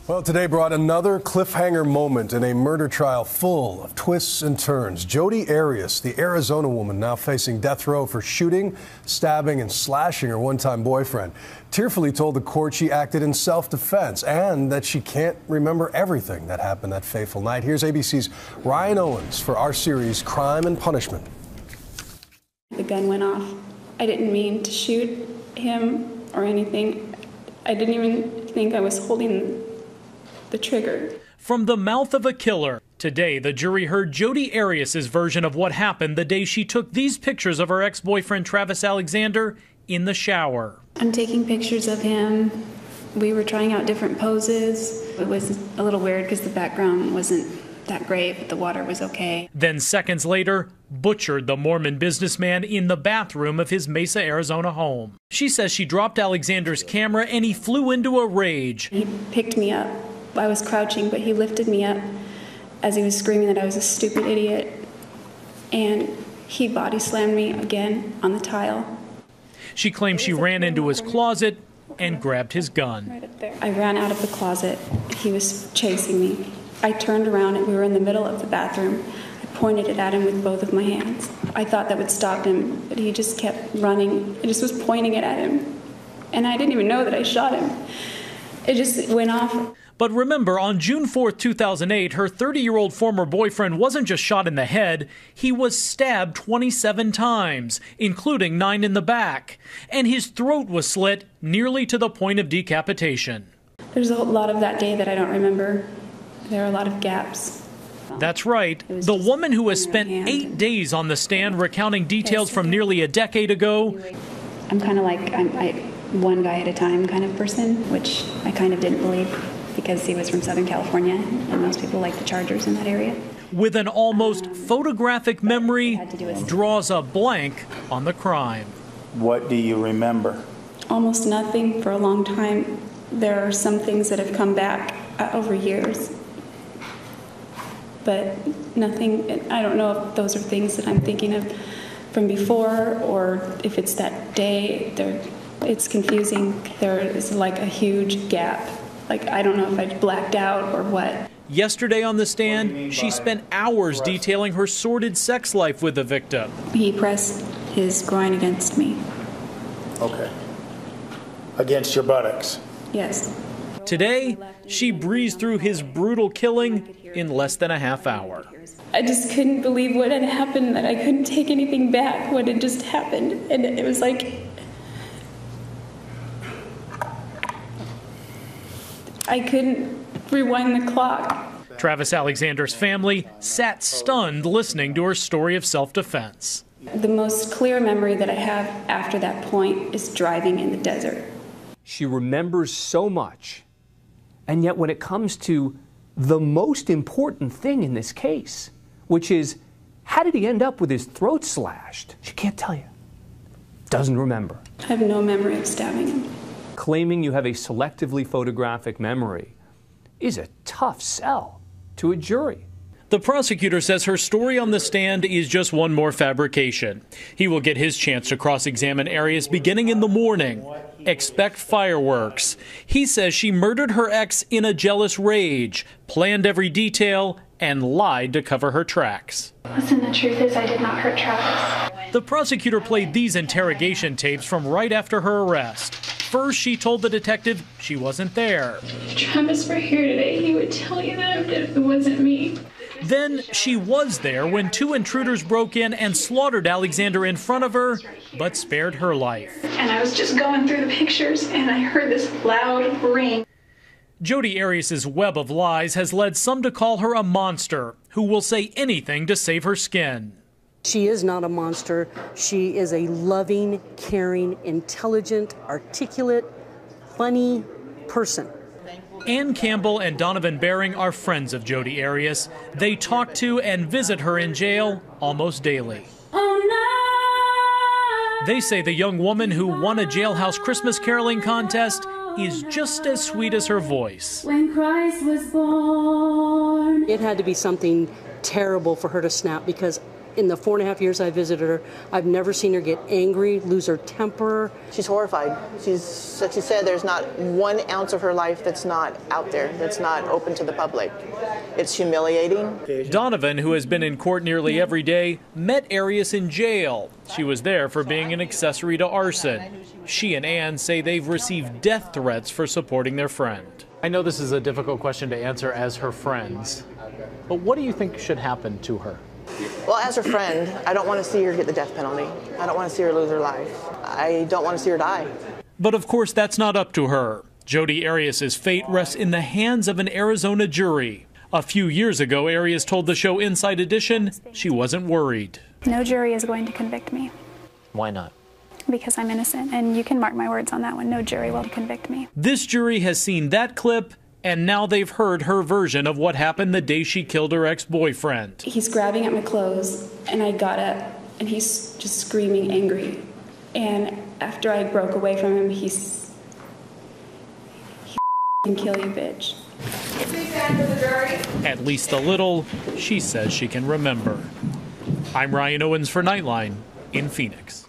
Well, today brought another cliffhanger moment in a murder trial full of twists and turns. Jodi Arias, the Arizona woman now facing death row for shooting, stabbing, and slashing her one-time boyfriend, tearfully told the court she acted in self-defense and that she can't remember everything that happened that fateful night. Here's ABC's Ryan Owens for our series Crime and Punishment. The gun went off. I didn't mean to shoot him or anything. I didn't even think I was holding the trigger. From the mouth of a killer. Today, the jury heard Jodi Arias' version of what happened the day she took these pictures of her ex-boyfriend Travis Alexander in the shower. I'm taking pictures of him. We were trying out different poses. It was a little weird because the background wasn't that great, but the water was okay. Then seconds later, butchered the Mormon businessman in the bathroom of his Mesa, Arizona home. She says she dropped Alexander's camera and he flew into a rage. He picked me up. I was crouching, but he lifted me up as he was screaming that I was a stupid idiot. And he body slammed me again on the tile. She claims she ran into his closet and grabbed his gun. Right up there. I ran out of the closet. He was chasing me. I turned around and we were in the middle of the bathroom. I pointed it at him with both of my hands. I thought that would stop him, but he just kept running. I just was pointing it at him. And I didn't even know that I shot him. It just went off. But remember, on June 4th, 2008, her 30-year-old former boyfriend wasn't just shot in the head, he was stabbed 27 times, including 9 in the back. And his throat was slit nearly to the point of decapitation. There's a lot of that day that I don't remember. There are a lot of gaps. That's right. The woman who has spent 8 days on the stand recounting details from nearly a decade ago. I'm kind of like I'm one guy at a time kind of person, which I kind of didn't believe because he was from Southern California and most people like the Chargers in that area. With an almost photographic memory, draws a blank on the crime. What do you remember? Almost nothing for a long time. There are some things that have come back over years. But nothing, I don't know if those are things that I'm thinking of from before or if it's that day. It's confusing. There is like a huge gap. Like, I don't know if I blacked out or what. Yesterday on the stand, she spent hours detailing her sordid sex life with the victim. He pressed his groin against me. Okay. Against your buttocks? Yes. Today, she breezed through his brutal killing in less than a half hour. I just couldn't believe what had happened, that I couldn't take anything back, what had just happened. And it was like, I couldn't rewind the clock. Travis Alexander's family sat stunned listening to her story of self-defense. The most clear memory that I have after that point is driving in the desert. She remembers so much, and yet when it comes to the most important thing in this case, which is how did he end up with his throat slashed, she can't tell you. Doesn't remember. I have no memory of stabbing him. Claiming you have a selectively photographic memory is a tough sell to a jury. The prosecutor says her story on the stand is just one more fabrication. He will get his chance to cross-examine Arias beginning in the morning. Expect fireworks. He says she murdered her ex in a jealous rage, planned every detail, and lied to cover her tracks. Listen, the truth is I did not hurt Travis. The prosecutor played these interrogation tapes from right after her arrest. First, she told the detective she wasn't there. If Travis were here today, he would tell you that it wasn't me. Then she was there when 2 intruders broke in and slaughtered Alexander in front of her, but spared her life. And I was just going through the pictures and I heard this loud ring. Jodi Arias' web of lies has led some to call her a monster who will say anything to save her skin. She is not a monster. She is a loving, caring, intelligent, articulate, funny person. Ann Campbell and Donovan Bering are friends of Jodi Arias. They talk to and visit her in jail almost daily. Oh, no. They say the young woman who won a jailhouse Christmas caroling contest is just as sweet as her voice. When Christ was born. It had to be something terrible for her to snap because In the 4.5 years I visited her, I've never seen her get angry, lose her temper. She's horrified. Like she said, there's not 1 ounce of her life that's not out there, that's not open to the public. It's humiliating. Donovan, who has been in court nearly every day, met Arias in jail. She was there for being an accessory to arson. She and Ann say they've received death threats for supporting their friend. I know this is a difficult question to answer as her friends, but what do you think should happen to her? Well, as her friend, I don't want to see her get the death penalty. I don't want to see her lose her life. I don't want to see her die. But of course, that's not up to her. Jodi Arias' fate rests in the hands of an Arizona jury. A few years ago, Arias told the show Inside Edition she wasn't worried. No jury is going to convict me. Why not? Because I'm innocent, and you can mark my words on that one. No jury will convict me. This jury has seen that clip, and now they've heard her version of what happened the day she killed her ex-boyfriend. He's grabbing at my clothes, and I got up, and he's just screaming angry. And after I broke away from him, he can kill you, bitch. At least the little she says she can remember. I'm Ryan Owens for Nightline in Phoenix.